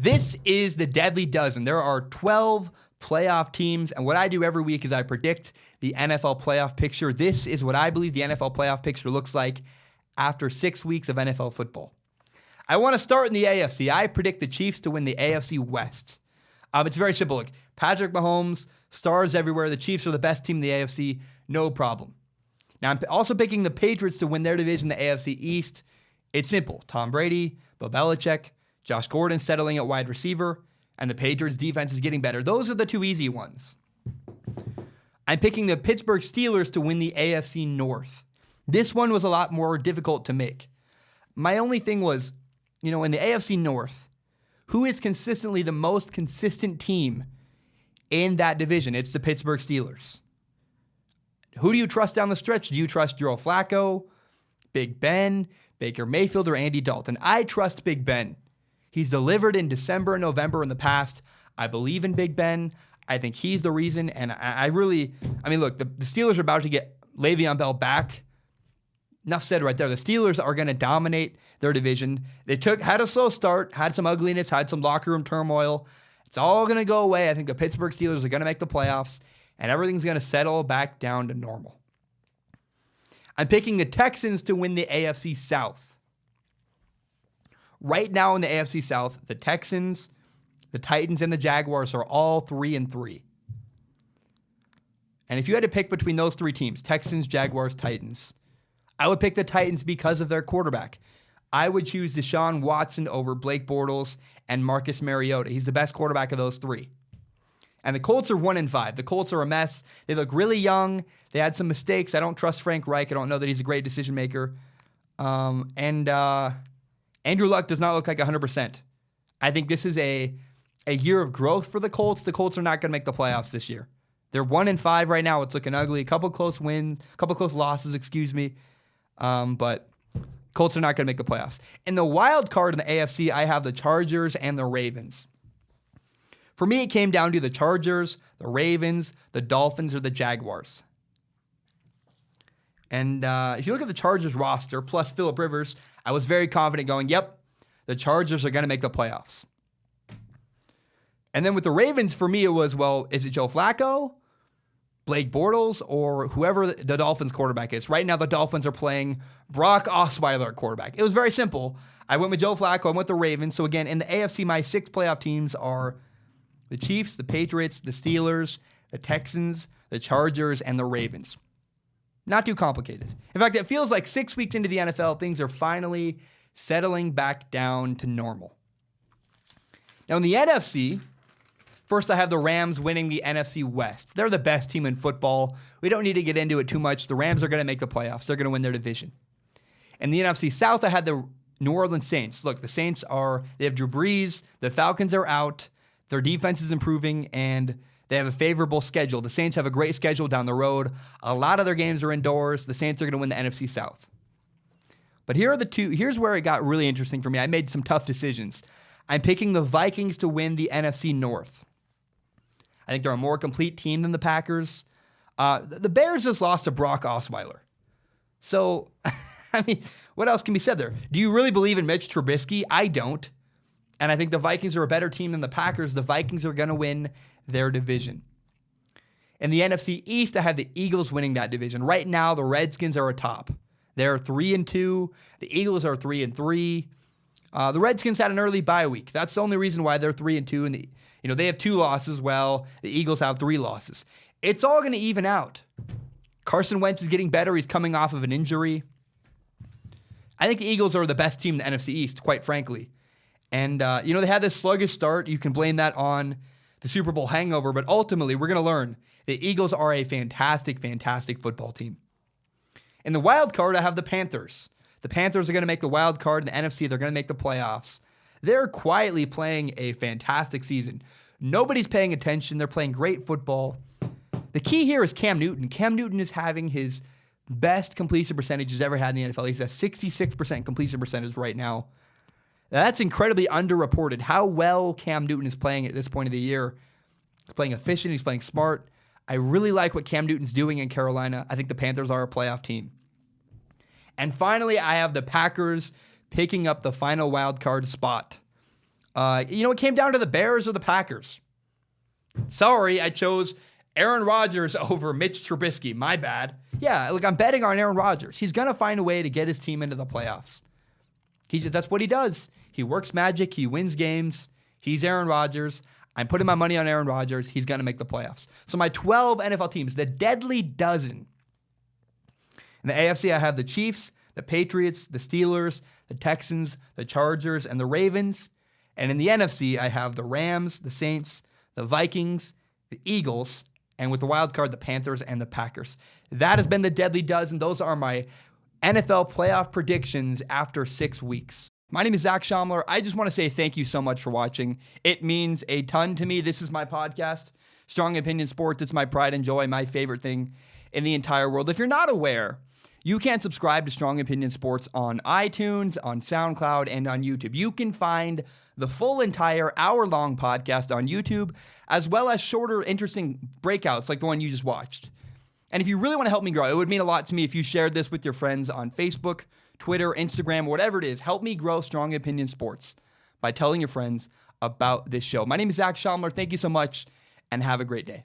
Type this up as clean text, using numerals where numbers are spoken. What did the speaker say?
This is the Deadly Dozen. There are 12 playoff teams, and what I do every week is I predict the NFL playoff picture. This is what I believe the NFL playoff picture looks like after 6 weeks of NFL football. I want to start in the AFC. I predict the Chiefs to win the AFC West. It's very simple. Look, Patrick Mahomes, stars everywhere. The Chiefs are the best team in the AFC. No problem. Now, I'm also picking the Patriots to win their division, the AFC East. It's simple. Tom Brady, Bill Belichick, Josh Gordon settling at wide receiver, and the Patriots' defense is getting better. Those are the two easy ones. I'm picking the Pittsburgh Steelers to win the AFC North. This one was a lot more difficult to make. My only thing was, in the AFC North, who is consistently the most consistent team in that division? It's the Pittsburgh Steelers. Who do you trust down the stretch? Do you trust Joe Flacco, Big Ben, Baker Mayfield, or Andy Dalton? I trust Big Ben. He's delivered in December and November in the past. I believe in Big Ben. I think he's the reason. And look, the Steelers are about to get Le'Veon Bell back. Enough said right there. The Steelers are going to dominate their division. They had a slow start, had some ugliness, had some locker room turmoil. It's all going to go away. I think the Pittsburgh Steelers are going to make the playoffs, and everything's going to settle back down to normal. I'm picking the Texans to win the AFC South. Right now in the AFC South, the Texans, the Titans, and the Jaguars are all 3-3. And if you had to pick between those three teams, Texans, Jaguars, Titans, I would pick the Titans because of their quarterback. I would choose Deshaun Watson over Blake Bortles and Marcus Mariota. He's the best quarterback of those three. And the Colts are 1-5. The Colts are a mess. They look really young. They had some mistakes. I don't trust Frank Reich. I don't know that he's a great decision maker. Andrew Luck does not look like 100%. I think this is a year of growth for the Colts. The Colts are not going to make the playoffs this year. They're 1-5 right now. It's looking ugly. A couple close losses, but Colts are not going to make the playoffs. In the wild card in the AFC, I have the Chargers and the Ravens. For me, it came down to the Chargers, the Ravens, the Dolphins, or the Jaguars. And if you look at the Chargers roster, plus Phillip Rivers, I was very confident going, yep, the Chargers are going to make the playoffs. And then with the Ravens, for me, it was, well, is it Joe Flacco, Blake Bortles, or whoever the Dolphins quarterback is? Right now, the Dolphins are playing Brock Osweiler at quarterback. It was very simple. I went with Joe Flacco. I went with the Ravens. So again, in the AFC, my 6 playoff teams are the Chiefs, the Patriots, the Steelers, the Texans, the Chargers, and the Ravens. Not too complicated. In fact, it feels like 6 weeks into the NFL, things are finally settling back down to normal. Now in the NFC, first I have the Rams winning the NFC West. They're the best team in football. We don't need to get into it too much. The Rams are going to make the playoffs. They're going to win their division. In the NFC South, I had the New Orleans Saints. Look, the Saints they have Drew Brees. The Falcons are out. Their defense is improving, and they have a favorable schedule. The Saints have a great schedule down the road. A lot of their games are indoors. The Saints are going to win the NFC South. But here's where it got really interesting for me. I made some tough decisions. I'm picking the Vikings to win the NFC North. I think they're a more complete team than the Packers. The Bears just lost to Brock Osweiler. So, what else can be said there? Do you really believe in Mitch Trubisky? I don't. And I think the Vikings are a better team than the Packers. The Vikings are going to win their division. In the NFC East, I have the Eagles winning that division. Right now, the Redskins are atop. They're 3-2. The Eagles are 3-3. The Redskins had an early bye week. That's the only reason why they're 3-2. And they have 2 losses. Well, the Eagles have 3 losses. It's all going to even out. Carson Wentz is getting better. He's coming off of an injury. I think the Eagles are the best team in the NFC East, quite frankly. And, they had this sluggish start. You can blame that on the Super Bowl hangover, but ultimately, we're going to learn the Eagles are a fantastic, fantastic football team. In the wild card, I have the Panthers. The Panthers are going to make the wild card in the NFC. They're going to make the playoffs. They're quietly playing a fantastic season. Nobody's paying attention. They're playing great football. The key here is Cam Newton. Cam Newton is having his best completion percentage he's ever had in the NFL. He's at 66% completion percentage right now. Now, that's incredibly underreported. How well Cam Newton is playing at this point of the year. He's playing efficient. He's playing smart. I really like what Cam Newton's doing in Carolina. I think the Panthers are a playoff team. And finally, I have the Packers picking up the final wild card spot. It came down to the Bears or the Packers. Sorry, I chose Aaron Rodgers over Mitch Trubisky. My bad. Yeah, I'm betting on Aaron Rodgers. He's going to find a way to get his team into the playoffs. That's what he does. He works magic. He wins games. He's Aaron Rodgers. I'm putting my money on Aaron Rodgers. He's going to make the playoffs. So my 12 NFL teams, the deadly dozen. In the AFC, I have the Chiefs, the Patriots, the Steelers, the Texans, the Chargers, and the Ravens. And in the NFC, I have the Rams, the Saints, the Vikings, the Eagles, and with the wild card, the Panthers and the Packers. That has been the deadly dozen. Those are my NFL playoff predictions after 6 weeks. My name is Zach Schaumler. I just want to say thank you so much for watching. It means a ton to me. This is my podcast, Strong Opinion Sports. It's my pride and joy, my favorite thing in the entire world. If you're not aware, you can subscribe to Strong Opinion Sports on iTunes, on SoundCloud, and on YouTube. You can find the full entire hour-long podcast on YouTube, as well as shorter, interesting breakouts like the one you just watched. And if you really want to help me grow, it would mean a lot to me if you shared this with your friends on Facebook, Twitter, Instagram, whatever it is. Help me grow Strong Opinion Sports by telling your friends about this show. My name is Zach Schaumler. Thank you so much, and have a great day.